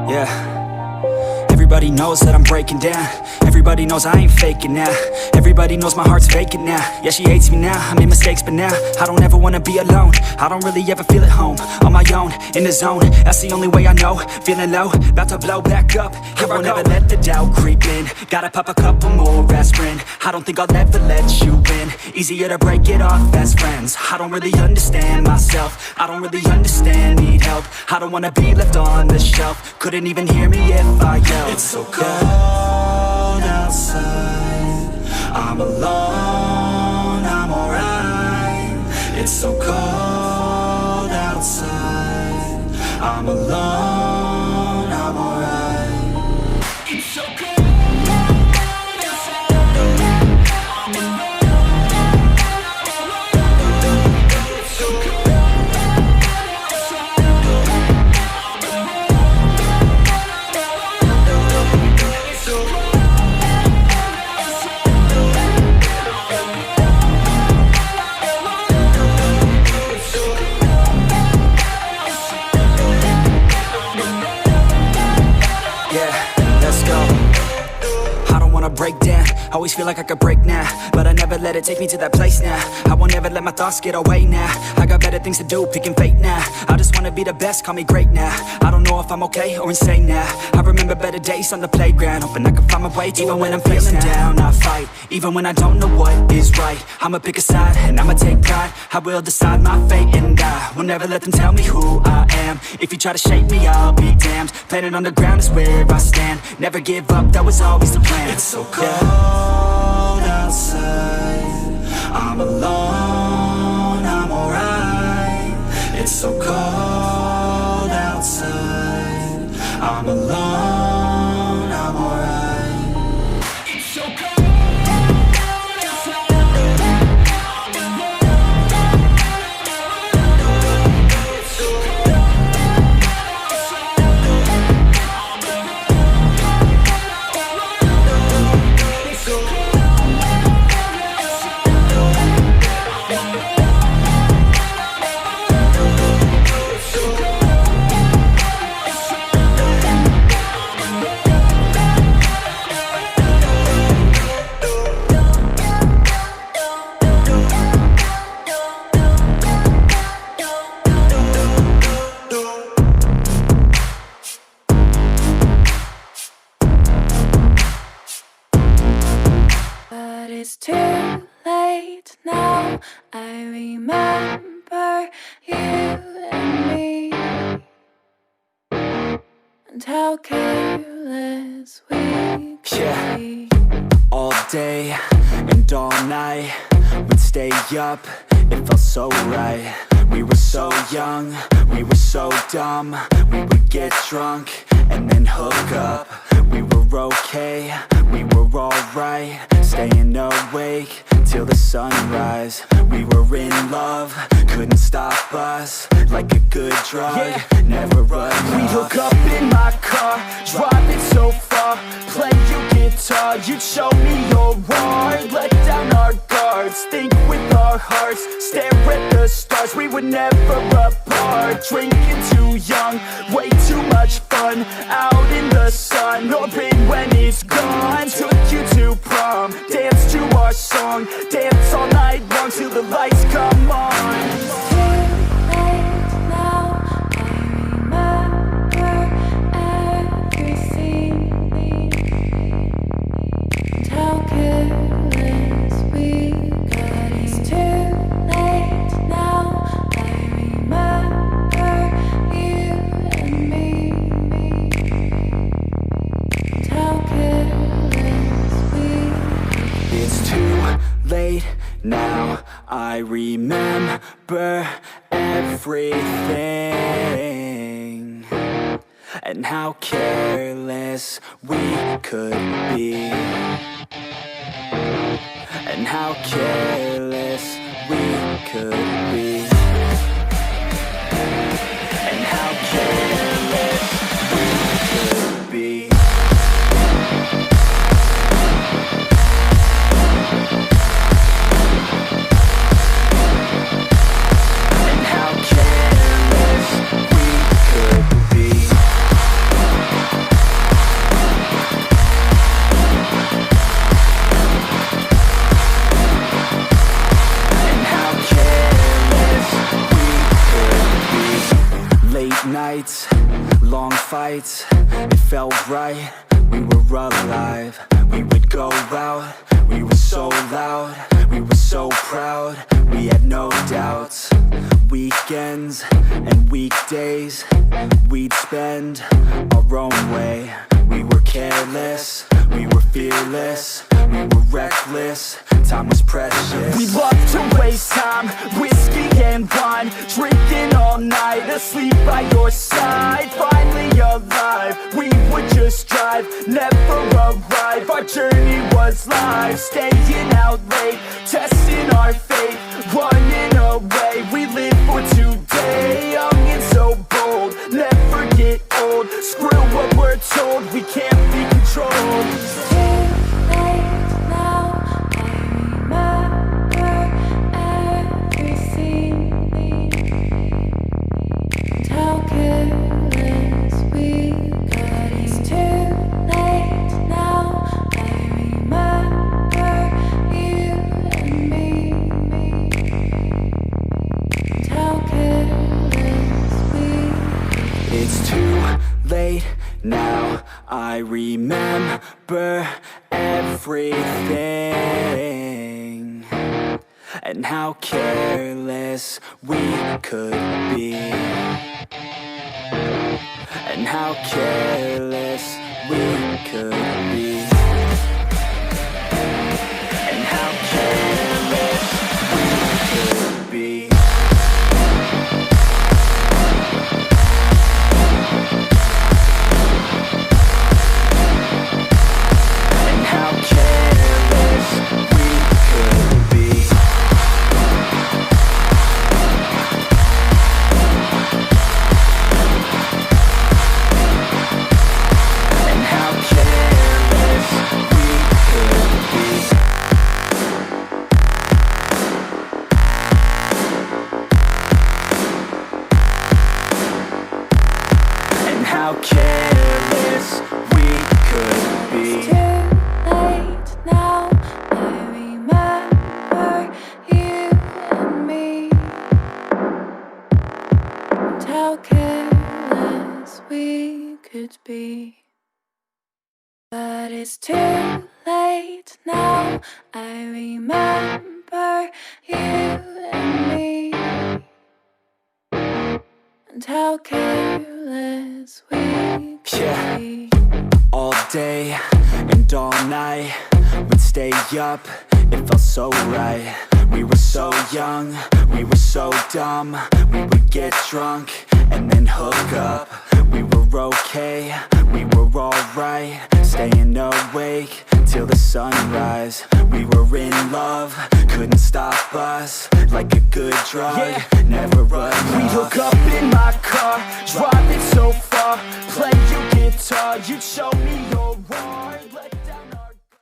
Yeah. Everybody knows that I'm breaking down. Everybody knows I ain't faking now. Everybody knows my heart's vacant now. Yeah, she hates me now, I made mistakes but now I don't ever wanna be alone. I don't really ever feel at home. On my own, in the zone, that's the only way I know. Feeling low, about to blow back up. Here I won't ever let the doubt creep in. Gotta pop a couple more aspirin. I don't think I'll ever let you in. Easier to break it off best friends. I don't really understand myself. I don't really understand, need help. I don't wanna be left on the shelf. Couldn't even hear me if I yelled. It's so cold outside, I'm alone, I'm alright. It's so cold outside, I'm alone, I'm alright. It's so cold. Break down, always feel like I could break now, but I never let it take me to that place now. I won't ever let my thoughts get away now. I got better things to do, picking fate now. I just wanna be the best, call me great now. I don't know if I'm okay or insane now. I remember better days on the playground, hoping I can find my way. Even when I'm feeling down, I fight. Even when I don't know what is right, I'ma pick a side and I'ma take pride. I will decide my fate and I will never let them tell me who I am. If you try to shape me, I'll be damned. Planet on the ground is where I stand. Never give up, that was always the plan. It's so cold outside, I'm alone, I'm alright. It's so cold outside, I'm alone, I'm alright. It's so cold. It's too late now, I remember you and me, and how careless we could be. All day and all night, we'd stay up, it felt so right. We were so young, we were so dumb. We would get drunk and then hook up. We were okay, we were alright. Staying awake till the sunrise. We were in love, couldn't stop us. Like a good drug, never run. We'd hook up in my car, drive it so far. Play your guitar, you'd show me your art. Let down our guards, think with our hearts. Stare at the stars, we were never apart. Drinking too young, way too much fun. Out in the sun, orbit when it's gone. Took you to prom, dance to our song. Dance all night long till the lights come on. Now I remember everything, and how careless we could be, and how careless we could be, and how careless we could be. nights, long fights, it felt right, we were alive. We would go out, we were so loud, we were so proud, we had no doubts. Weekends and weekdays, we'd spend our own way. We were careless, we were fearless, we were reckless, time was precious. We loved to waste time, whiskey and wine, drinking all night, asleep by your side. Finally alive, we would just drive, never arrive. Our journey was life, staying out late, testing our fate, running away. We live for today, young and so bold, never get old. Screw what we're told, we can't be controlled. Now I remember everything, and how careless we could be, and how careless we could be, and how careless we could be. How careless we could be. It's too late now, I remember you and me, and how careless we could be. But it's too late now, I remember you and me, and how careless we could be. All day and all night, we'd stay up, it felt so right. We were so young, we were so dumb, we would get drunk and then hook up. We were okay, we were alright, staying awake till the sunrise. We were in love, couldn't stop us, like a good drug, never enough. We'd hook up in my car, drive it so far, play your guitar, you'd show me your art.